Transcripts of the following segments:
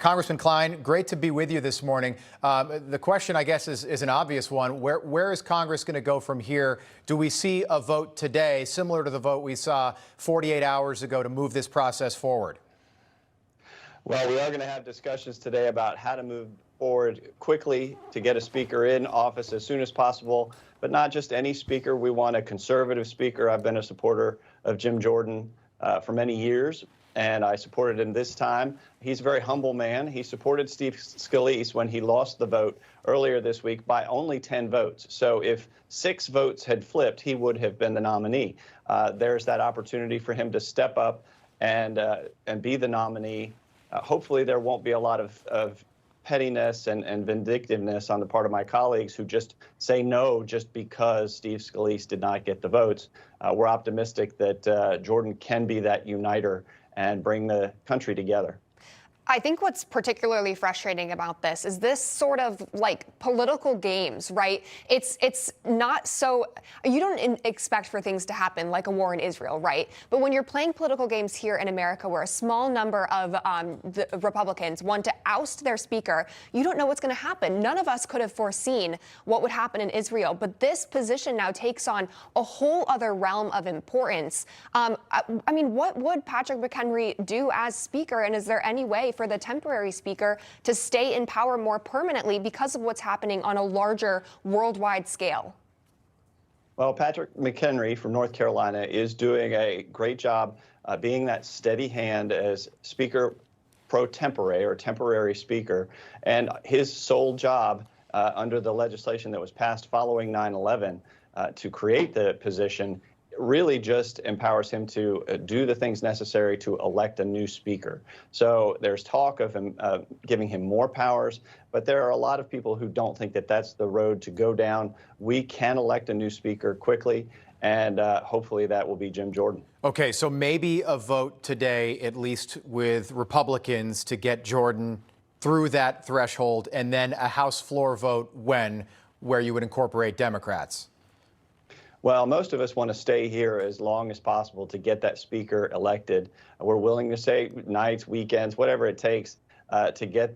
Congressman Cline, great to be with you this morning. The question, I guess, is an obvious one. Where is Congress going to go from here? Do we see a vote today similar to the vote we saw 48 hours ago to move this process forward? Well, we are going to have discussions today about how to move forward quickly to get a speaker in office as soon as possible, but not just any speaker. We want a conservative speaker. I've been a supporter of Jim Jordan for many years, and I supported him this time. He's a very humble man. He supported Steve Scalise when he lost the vote earlier this week by only 10 votes. So if 6 votes had flipped, he would have been the nominee. There's that opportunity for him to step up and be the nominee. Hopefully there won't be a lot of pettiness and vindictiveness on the part of my colleagues who just say no just because Steve Scalise did not get the votes. We're optimistic that Jordan can be that uniter and bring the country together. I think what's particularly frustrating about this is this sort of like political games, right? It's not so, you don't expect for things to happen like a war in Israel, right? But when you're playing political games here in America where a small number of the Republicans want to oust their speaker, you don't know what's going to happen. None of us could have foreseen what would happen in Israel, but this position now takes on a whole other realm of importance. I mean, what would Patrick McHenry do as speaker, and is there any way for the temporary speaker to stay in power more permanently because of what's happening on a larger worldwide scale? Well, Patrick McHenry from North Carolina is doing a great job being that steady hand as Speaker pro tempore, or temporary speaker. And his sole job under the legislation that was passed following 9/11 to create the position really just empowers him to do the things necessary to elect a new speaker. So there's talk of him giving him more powers, but there are a lot of people who don't think that that's the road to go down. We can elect a new speaker quickly, and hopefully that will be Jim Jordan. Okay, so maybe a vote today, at least with Republicans, to get Jordan through that threshold, and then a House floor vote where you would incorporate Democrats. Well, most of us want to stay here as long as possible to get that speaker elected. We're willing to say nights, weekends, whatever it takes to get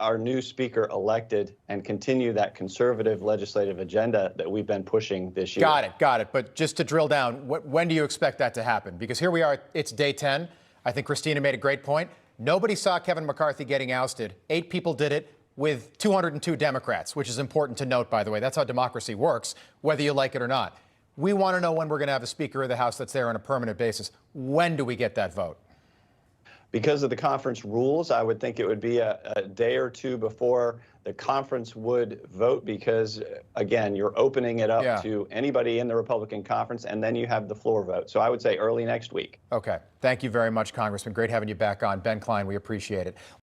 our new speaker elected and continue that conservative legislative agenda that we've been pushing this year. Got it. But just to drill down, when do you expect that to happen? Because here we are, it's day 10. I think Christina made a great point. Nobody saw Kevin McCarthy getting ousted. 8 people did it with 202 Democrats, which is important to note, by the way. That's how democracy works, whether you like it or not. We want to know when we're going to have a Speaker of the House that's there on a permanent basis. When do we get that vote? Because of the conference rules, I would think it would be a day or two before the conference would vote because, again, you're opening it up to anybody in the Republican conference, and then you have the floor vote. So I would say early next week. Okay. Thank you very much, Congressman. Great having you back on. Ben Cline, we appreciate it.